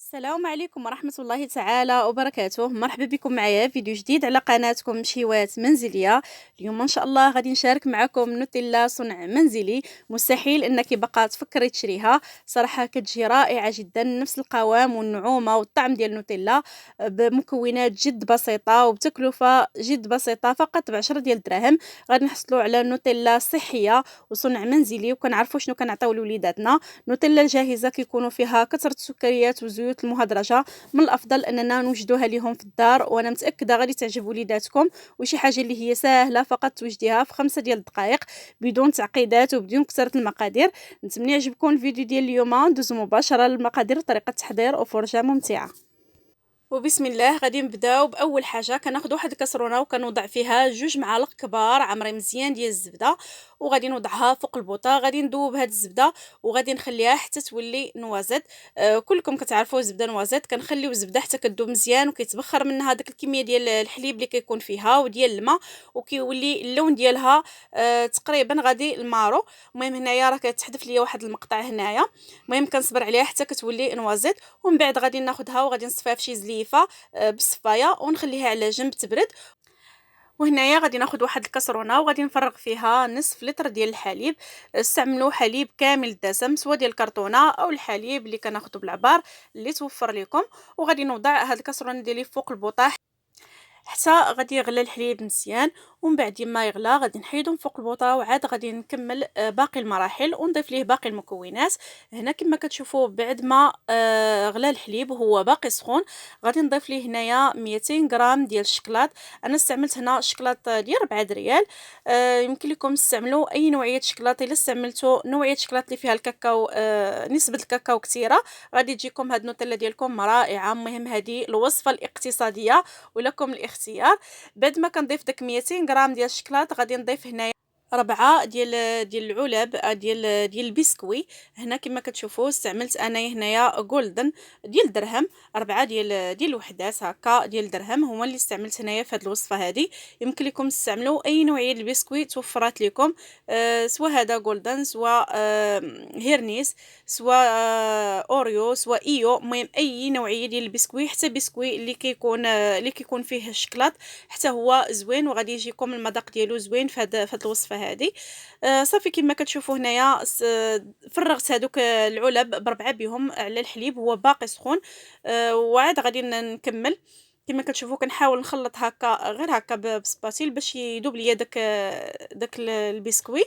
السلام عليكم ورحمة الله تعالى وبركاته. مرحبا بكم معايا فيديو جديد على قناتكم مشيوات منزلية. اليوم ان شاء الله غادي نشارك معكم نوتيلا صنع منزلي. مستحيل انك بقى تفكري تشريها، صراحة كتجي رائعة جدا، نفس القوام والنعومة والطعم ديال نوتيلا، بمكونات جد بسيطة وبتكلفة جد بسيطة، فقط ب10 ديال الدراهم غادي نحصلوا على نوتيلا صحية وصنع منزلي، وكنعرفوا شنو كنعطيو لوليداتنا. نوتيلا الجاهزة كيكونوا فيها كثرة السكريات والزيوت المهدرجة، من الأفضل أننا نوجدوها لهم في الدار، وأنا متأكدة غادي تعجب وليداتكم، وشي حاجة اللي هي ساهلة، فقط توجديها في 5 ديال الدقائق بدون تعقيدات وبدون كثرة المقادير. نتمنى يعجبكم الفيديو ديال اليوم. ندوزو مباشرة للمقادير وطريقة التحضير وفرجة ممتعة. وبسم الله غادي نبداو باول حاجه. كناخذ واحد الكاسرونه وكنوضع فيها 2 معالق كبار عمري مزيان ديال الزبده، وغادي نوضعها فوق البوطه. غادي ندوب هاد الزبده وغادي نخليها حتى تولي نوازد. كلكم كتعرفوا الزبده نوازد، كنخليو الزبده حتى كدوب مزيان وكيتبخر منها داك الكميه ديال الحليب اللي كيكون فيها وديال الماء، وكيولي اللون ديالها تقريبا غادي المارو. المهم هنايا راه كتحذف ليا واحد المقطع هنايا. المهم كنصبر عليها حتى كتولي نوازد، ومن بعد غادي ناخذها وغادي نصفيها فشي زليفه بالصفايه ونخليها على جنب تبرد. وهنايا غادي ناخذ واحد الكاسرونه وغادي نفرغ فيها نصف لتر ديال الحليب. استعملوا حليب كامل الدسم، سواء ديال الكرتونه او الحليب اللي كناخذوا بالعبار اللي توفر لكم. وغادي نوضع هاد الكاسرونه ديالي فوق البوطه حتى غادي يغلى الحليب مزيان، ومن بعد ما يغلى غادي نحيدهم فوق البوطه، وعاد غادي نكمل باقي المراحل ونضيف ليه باقي المكونات. هنا كما كتشوفوا بعد ما غلى الحليب وهو باقي سخون، غادي نضيف ليه هنايا 200 غرام ديال الشكلاط. انا استعملت هنا شكلاط ديال 4 ريال. يمكن لكم تستعملوا اي نوعيه شكلاط. الا استعملتوا نوعيه شكلاط اللي فيها الكاكاو، نسبه الكاكاو كثيره، غادي تجيكم هاد النوتيلا ديالكم رائعه. المهم هذه الوصفه الاقتصاديه ولكم الاختيار. بعد ما كنضيف داك 200 غرام ديال الشكلاط غادي نضيف هنايا 4 ديال العلب ديال البسكوي. هنا كما كتشوفوا استعملت انا هنايا جولدن ديال درهم، 4 ديال الوحدات هكا ديال درهم هما اللي استعملت هنايا في هذه الوصفه هذه. يمكن لكم تستعملوا اي نوعيه البسكوي توفرات لكم، سواء هذا جولدن، سواء هيرنيس، سواء اوريو، سواء ايو. المهم اي نوعيه ديال البسكوي، حتى بسكوي اللي كيكون فيه الشكلاط حتى هو زوين، وغادي يجيكم المذاق ديالو زوين في هاد الوصفه هذه. صافي كما كتشوفوا هنايا فرغت هذوك العلب بربعه بهم على الحليب هو باقي سخون. وعاد غادي نكمل. كما كتشوفوا كنحاول نخلط هكا غير هكا بسباتيل باش يذوب ليا داك البسكوي.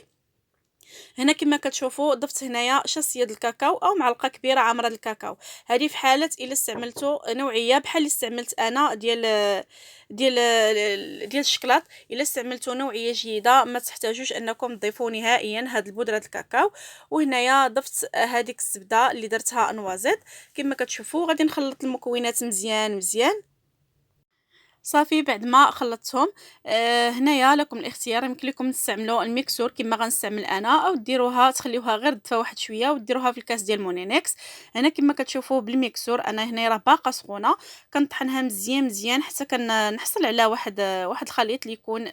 هنا كما كتشوفوا ضفت هنايا شاصيه د الكاكاو او معلقه كبيره عامره د الكاكاو. هذه في حاله الا استعملتوا نوعيه بحال اللي استعملت انا ديال الشكلاط. الا استعملتوا نوعيه جيده ما تحتاجوش انكم تضيفوا نهائيا هاد البودره د الكاكاو. وهنايا ضفت هذيك الزبده اللي درتها نوازيت. كما كتشوفوا غادي نخلط المكونات مزيان مزيان. صافي بعد ما خلطتهم، هنايا لكم الاختيار. يمكن لكم تستعملوا الميكسور كما غنستعمل انا، او ديروها تخليوها غير دفا واحد شويه وديروها في الكاس ديال مونينكس. هنا كما كتشوفوا بالميكسور انا هنايا راه باقا سخونه، كنطحنها مزيان مزيان حتى كنحصل على واحد الخليط اللي يكون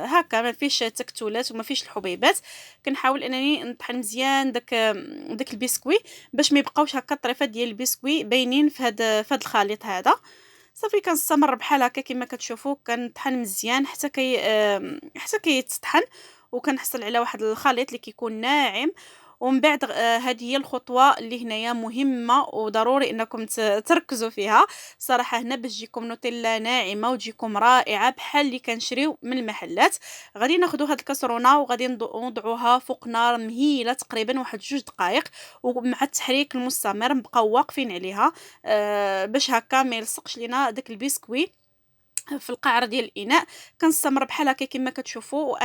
هكا ما فيش تكتلات وما فيش الحبيبات. كنحاول انني نطحن مزيان داك البسكوي باش ما يبقاوش هكا الطريفات ديال البسكوي باينين في هذا الخليط هذا. صافي كنستمر بحال هكا كما كتشوفوا كنطحن مزيان حتى كيتطحن، وكنحصل على واحد الخليط اللي كيكون ناعم. ومن بعد هذه هي الخطوه اللي هنايا مهمه وضروري انكم تركزوا فيها. صراحه هنا باش تجيكم نوتيلا ناعمه وتجيكم رائعه بحال اللي كنشريو من المحلات. غادي ناخذوا هاد الكاسرونه وغادي نوضعوها فوق نار مهيله تقريبا واحد 2 دقائق، ومع التحريك المستمر نبقاو واقفين عليها باش هكا ما يلصقش لينا داك البسكوي في القعر ديال الاناء. كنستمر بحال هكا كما كتشوفوا،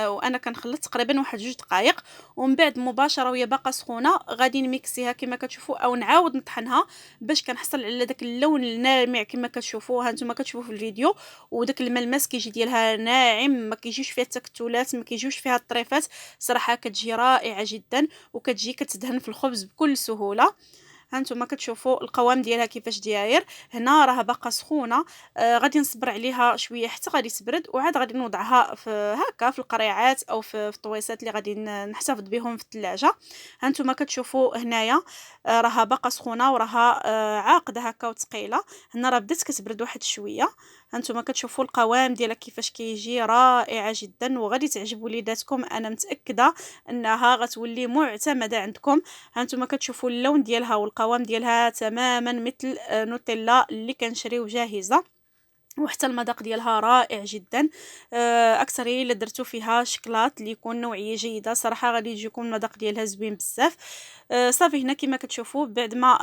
وانا كنخلط تقريبا واحد 2 دقائق، ومن بعد مباشره وهي باقا سخونه غادي نميكسيها كما كتشوفوا او نعاود نطحنها باش كنحصل على داك اللون الناعم كما كتشوفوا. ها نتوما كتشوفوا في الفيديو، وداك الملمس كيجي ديالها ناعم، ما كيجيوش فيها التكتلات، ما كيجيوش فيها الطريفات. صراحه كتجي رائعه جدا وكتجي كتدهن في الخبز بكل سهوله. هانتوما كتشوفوا القوام ديالها كيفاش داير. هنا راها باقا سخونه، غادي نصبر عليها شويه حتى غادي تبرد، وعاد غادي نوضعها في هكا في القريعات او في الطويسات اللي غادي نحتفظ بهم في الثلاجه. هانتوما كتشوفوا هنايا راها باقا سخونه وراها عاقده هكا وثقيله. هنا راه بدات كتبرد واحد شويه. هانتوما كتشوفوا القوام ديالها كيفاش كيجي رائعه جدا، وغادي تعجب وليداتكم، انا متاكده انها غتولي معتمده عندكم. هانتوما كتشوفوا اللون ديالها والقوام ديالها تماما مثل نوتيلا اللي كنشريو جاهزه، وحتى المذاق ديالها رائع جدا. اكثر الا درتو فيها شكلاط اللي يكون نوعيه جيده صراحه غادي يجيكم المذاق ديالها زوين بزاف. صافي هنا كما كتشوفوا بعد ما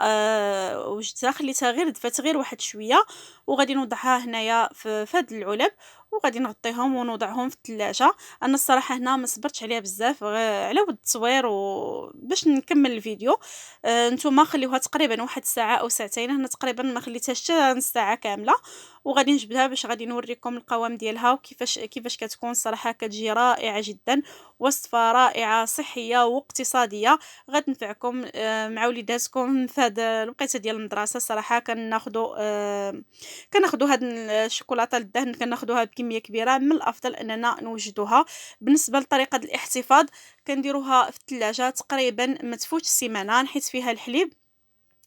وجدتها خليتها غير دفات غير واحد شويه، وغادي نوضعها هنايا في هاد العلب، وغادي نغطيهم ونوضعهم في الثلاجه. انا الصراحه هنا ما صبرتش عليها بزاف على ود التصوير وباش نكمل الفيديو. نتوما خليوها تقريبا واحد الساعه او ساعتين، هنا تقريبا ما خليتهاش حتى نص ساعه كامله. وغادي نجبدها باش غادي نوريكم القوام ديالها وكيفاش كتكون. صراحه كتجي رائعه جدا، وصفه رائعه صحيه واقتصاديه غتنفعكم مع وليداتكم في هذا الوقيته ديال المدرسه. صراحه كناخذوا هاد الشوكولاته للدهن، كناخذوها بكميه كبيره. من الافضل اننا نوجدوها. بالنسبه لطريقه الاحتفاظ كنديروها في الثلاجه تقريبا ما تفوتش سيمانه، نحيت فيها الحليب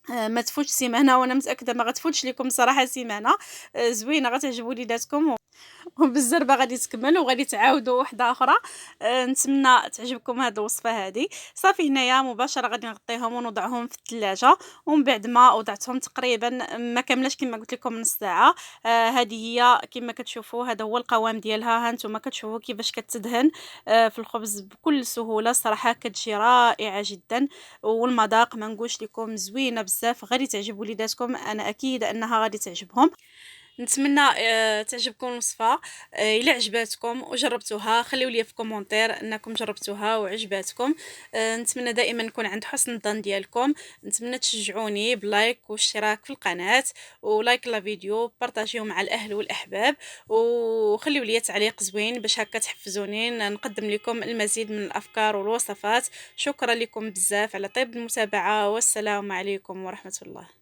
ما تفوتش سيمانه، وانا متاكده ما غتفوتش لكم صراحه سيمانه. زوينه غتعجب وليداتكم وبالزربه غادي تكمل وغادي تعاودوا وحده اخرى. نتمنى تعجبكم هذه الوصفه هذه. صافي هنايا مباشره غادي نغطيهم ونوضعهم في الثلاجه، ومن بعد ما وضعتهم تقريبا ما كاملاش كما قلت لكم نص ساعه. هذه هي كما كتشوفوا، هذا هو القوام ديالها. ها انتم كتشوفوا كيفاش كتدهن في الخبز بكل سهوله. صراحه كتجي رائعه جدا، والمذاق ما نقولش لكم زوينه بزاف، غادي تعجب وليداتكم، انا اكيده انها غادي تعجبهم. نتمنى تعجبكم الوصفه. الا عجباتكم وجربتوها خليو لي في كومونتير انكم جربتوها وعجباتكم. نتمنى دائما نكون عند حسن الظن ديالكم. نتمنى تشجعوني بلايك واشتراك في القناه، ولايك لا فيديو، بارطاجيو مع الاهل والاحباب، وخليو لي تعليق زوين باش هكا تحفزوني نقدم لكم المزيد من الافكار والوصفات. شكرا لكم بزاف على طيب المتابعه، والسلام عليكم ورحمه الله.